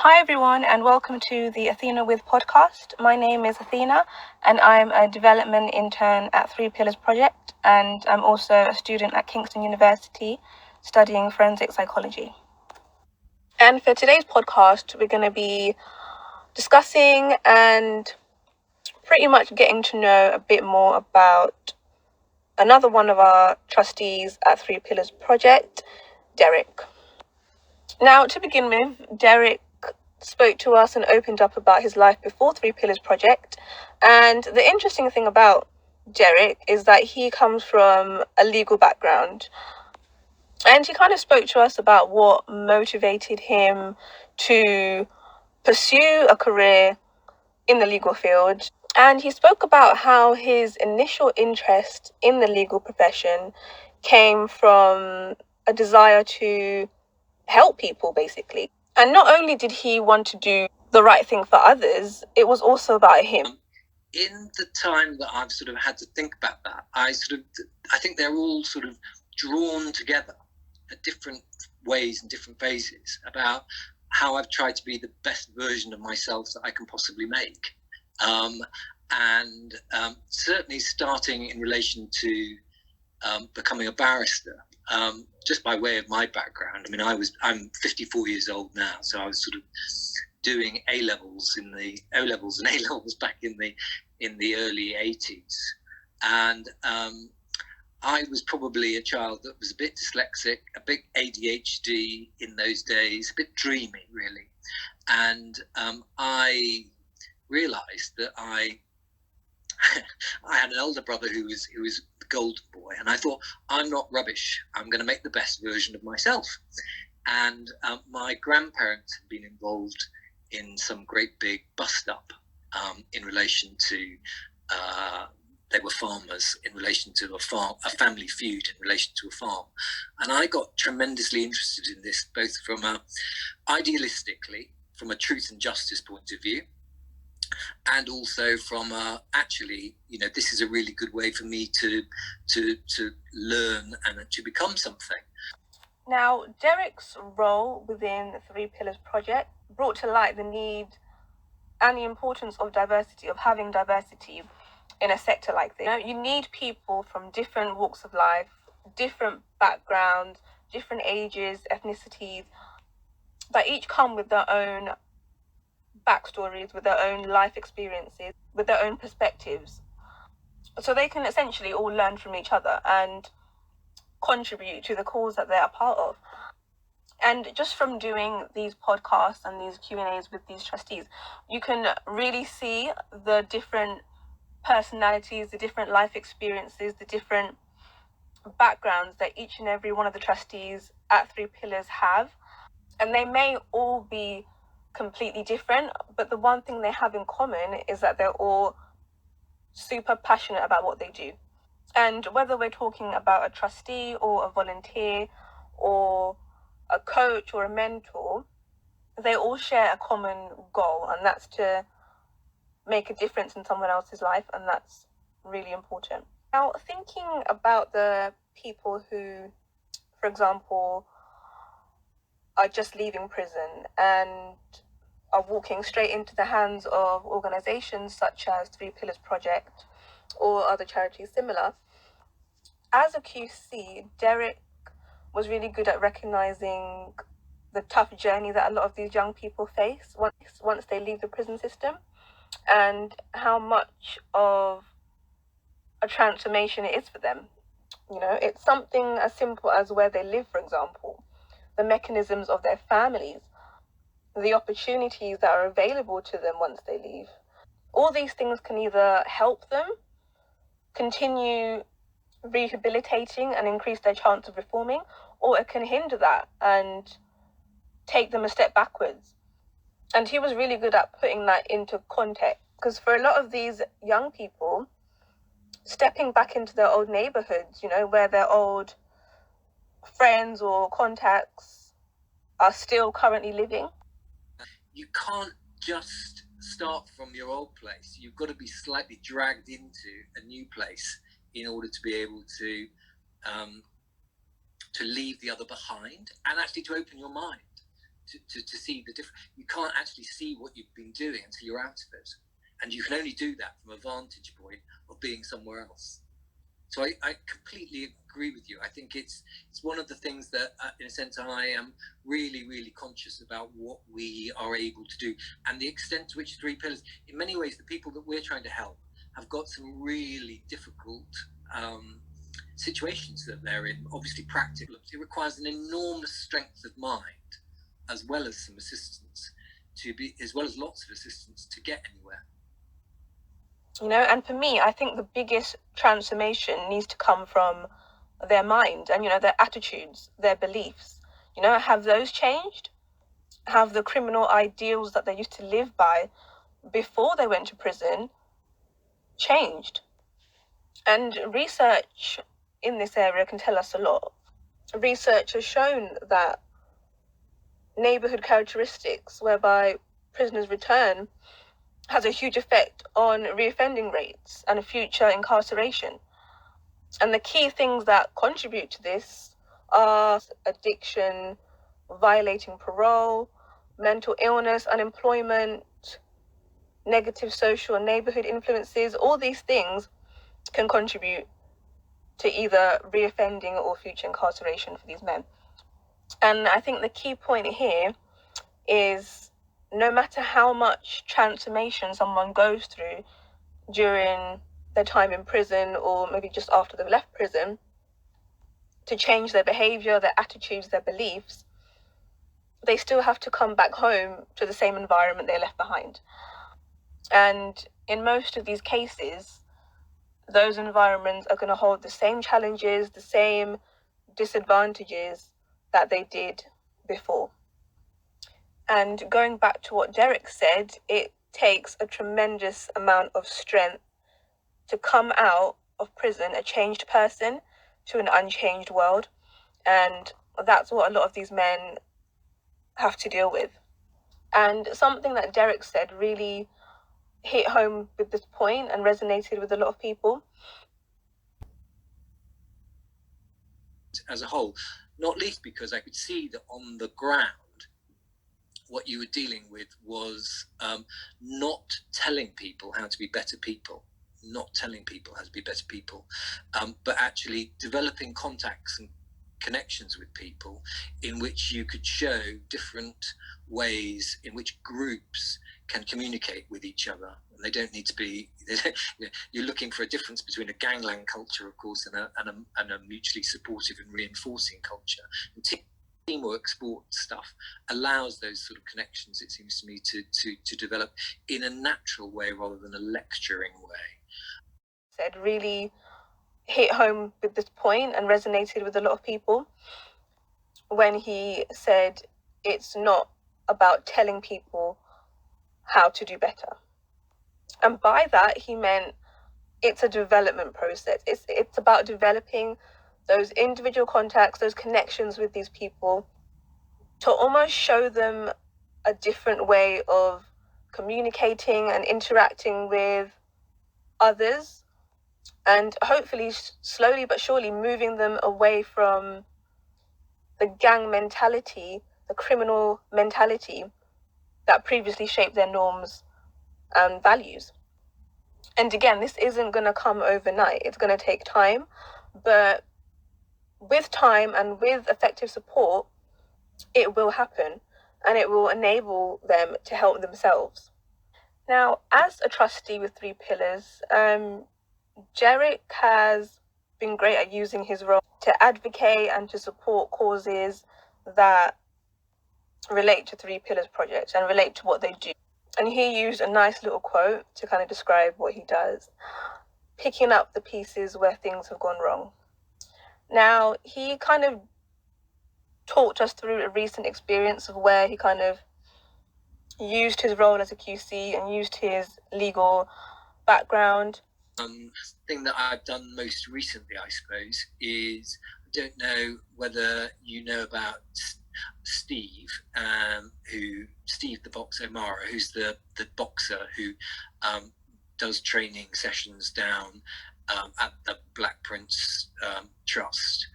Hi everyone, and welcome to the Athena with podcast. My name is Athena, and I'm a development intern at Three Pillars Project, and I'm also a student at Kingston University studying forensic psychology. And for today's podcast, we're going to be discussing and pretty much getting to know a bit more about another one of our trustees at Three Pillars Project, Derrick. Now, to begin with, Derrick spoke to us and opened up about his life before Three Pillars Project. And the interesting thing about Derrick is that he comes from a legal background. And he kind of spoke to us about what motivated him to pursue a career in the legal field. And he spoke about how his initial interest in the legal profession came from a desire to help people, basically. And not only did he want to do the right thing for others, it was also about him. In the time that I've sort of had to think about that, I think they're all sort of drawn together at different ways and different phases about how I've tried to be the best version of myself that I can possibly make. Certainly starting in relation to becoming a barrister, just by way of my background. I mean, I'm 54 years old now, so I was sort of doing O-levels and A-levels back in the early 80s. And I was probably a child that was a bit dyslexic, a bit ADHD in those days, a bit dreamy, really. And I realised that I had an older brother who was the golden boy, and I thought, I'm not rubbish. I'm going to make the best version of myself. And my grandparents had been involved in some great big bust-up in relation to they were farmers, in relation to a family feud in relation to a farm. And I got tremendously interested in this, both from idealistically, from a truth and justice point of view, and also from actually, this is a really good way for me to learn and to become something. Now, Derrick's role within the Three Pillars Project brought to light the need and the importance of diversity, of having diversity in a sector like this. You need people from different walks of life, different backgrounds, different ages, ethnicities, that each come with their own backstories, with their own life experiences, with their own perspectives. So they can essentially all learn from each other and contribute to the cause that they're a part of. And just from doing these podcasts and these Q&As with these trustees, you can really see the different personalities, the different life experiences, the different backgrounds that each and every one of the trustees at Three Pillars have. And they may all be completely different, but the one thing they have in common is that they're all super passionate about what they do. And whether we're talking about a trustee or a volunteer or a coach or a mentor, they all share a common goal, and that's to make a difference in someone else's life, and that's really important. Now, thinking about the people who, for example, are just leaving prison and are walking straight into the hands of organizations such as Three Pillars Project or other charities similar. As a QC, Derrick was really good at recognizing the tough journey that a lot of these young people face once they leave the prison system, and how much of a transformation it is for them. It's something as simple as where they live, for example, the mechanisms of their families, the opportunities that are available to them once they leave. All these things can either help them continue rehabilitating and increase their chance of reforming, or it can hinder that and take them a step backwards. And he was really good at putting that into context, because for a lot of these young people, stepping back into their old neighborhoods, where their old friends or contacts are still currently living. You can't just start from your old place. You've got to be slightly dragged into a new place in order to be able to leave the other behind, and actually to open your mind to see the different. You can't actually see what you've been doing until you're out of it. And you can only do that from a vantage point of being somewhere else. So I completely agree with you. I think it's one of the things that, in a sense, I am really, really conscious about what we are able to do and the extent to which 3 pillars, in many ways, the people that we're trying to help have got some really difficult situations that they're in, obviously practical. It requires an enormous strength of mind, as well as some assistance as well as lots of assistance to get anywhere. And for me, I think the biggest transformation needs to come from their mind and, their attitudes, their beliefs. Have those changed? Have the criminal ideals that they used to live by before they went to prison changed? And research in this area can tell us a lot. Research has shown that neighborhood characteristics whereby prisoners return has a huge effect on reoffending rates and future incarceration. And the key things that contribute to this are addiction, violating parole, mental illness, unemployment, negative social and neighborhood influences. All these things can contribute to either reoffending or future incarceration for these men. And I think the key point here is no matter how much transformation someone goes through during their time in prison or maybe just after they've left prison, to change their behavior, their attitudes, their beliefs, they still have to come back home to the same environment they left behind. And in most of these cases, those environments are going to hold the same challenges, the same disadvantages that they did before. And going back to what Derrick said, it takes a tremendous amount of strength to come out of prison a changed person to an unchanged world. And that's what a lot of these men have to deal with. And something that Derrick said really hit home with this point and resonated with a lot of people. As a whole, not least because I could see that on the ground, what you were dealing with was not telling people how to be better people, but actually developing contacts and connections with people in which you could show different ways in which groups can communicate with each other. And they don't need to be, you're looking for a difference between a gangland culture, of course, and a mutually supportive and reinforcing culture. And teamwork sport stuff allows those sort of connections, it seems to me, to develop in a natural way rather than a lecturing way. Said really hit home with this point and resonated with a lot of people when he said it's not about telling people how to do better. And by that, he meant it's a development process. It's about developing those individual contacts, those connections with these people to almost show them a different way of communicating and interacting with others, and hopefully slowly but surely moving them away from the gang mentality, the criminal mentality that previously shaped their norms and values. And again, this isn't going to come overnight. It's going to take time, but with time and with effective support, it will happen and it will enable them to help themselves. Now, as a trustee with 3 pillars, Derrick has been great at using his role to advocate and to support causes that relate to 3 pillars projects and relate to what they do. And he used a nice little quote to kind of describe what he does: picking up the pieces where things have gone wrong. Now, he kind of talked us through a recent experience of where he kind of used his role as a QC and used his legal background. Thing that I've done most recently, I suppose, is, I don't know whether you know about Steve the boxer O'Mara, who's the boxer who does training sessions down at the Black Prince Trust,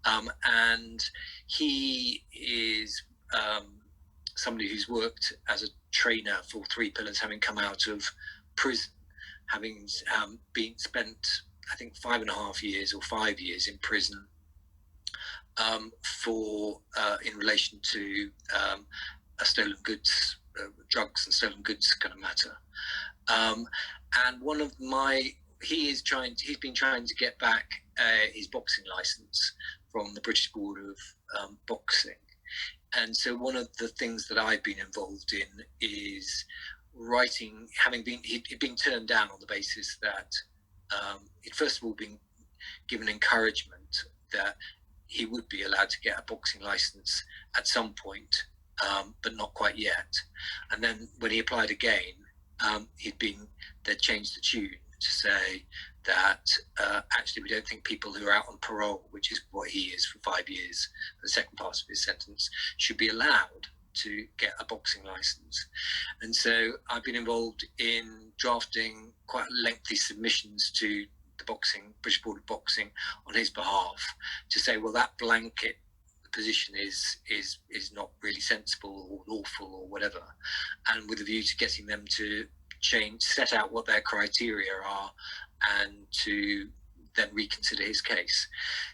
and he is somebody who's worked as a trainer for Three Pillars, having come out of prison, having been spent, I think, 5.5 years or 5 years in prison for in relation to a stolen goods, drugs and stolen goods kind of matter. And one of he's been trying to get back his boxing license from the British Board of Boxing. And so one of the things that I've been involved in is writing, he'd been turned down on the basis that he'd first of all been given encouragement that he would be allowed to get a boxing license at some point, but not quite yet. And then when he applied again, they'd changed the tune to say that actually we don't think people who are out on parole, which is what he is for 5 years, the second part of his sentence, should be allowed to get a boxing license. And so I've been involved in drafting quite lengthy submissions to the British Board of Boxing on his behalf to say, well, that blanket position is not really sensible or lawful or whatever, and with a view to getting them to set out what their criteria are and to then reconsider his case.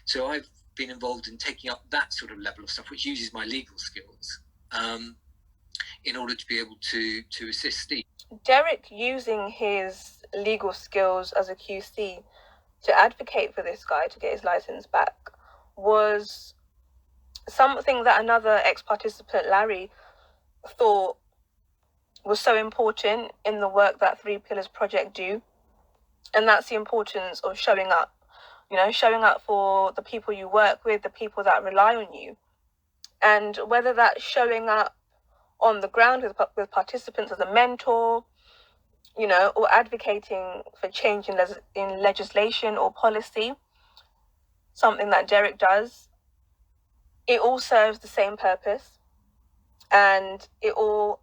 So I've been involved in taking up that sort of level of stuff, which uses my legal skills in order to be able to assist Steve. Derrick using his legal skills as a QC to advocate for this guy to get his license back was something that another ex-participant, Larry, thought was so important in the work that Three Pillars Project do. And that's the importance of showing up, showing up for the people you work with, the people that rely on you. And whether that's showing up on the ground with participants as a mentor, or advocating for change in legislation or policy, something that Derrick does, it all serves the same purpose and it all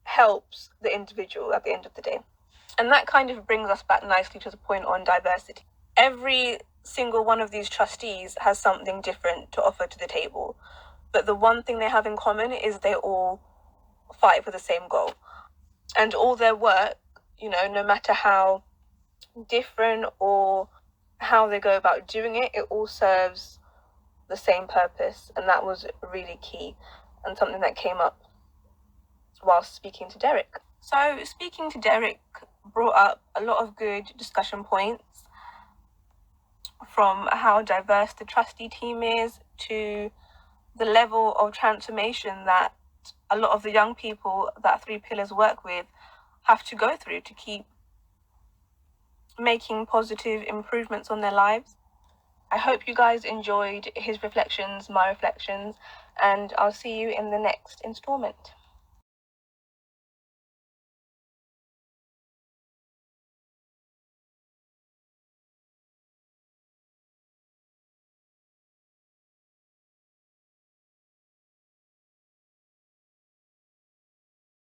helps the individual at the end of the day. And that kind of brings us back nicely to the point on diversity. Every single one of these trustees has something different to offer to the table, but the one thing they have in common is they all fight for the same goal. And all their work, no matter how different or how they go about doing it, it all serves the same purpose. And that was really key and something that came up whilst speaking to Derrick. So speaking to Derrick brought up a lot of good discussion points, from how diverse the trustee team is to the level of transformation that a lot of the young people that Three Pillars work with have to go through to keep making positive improvements on their lives. I hope you guys enjoyed his reflections, my reflections, and I'll see you in the next installment.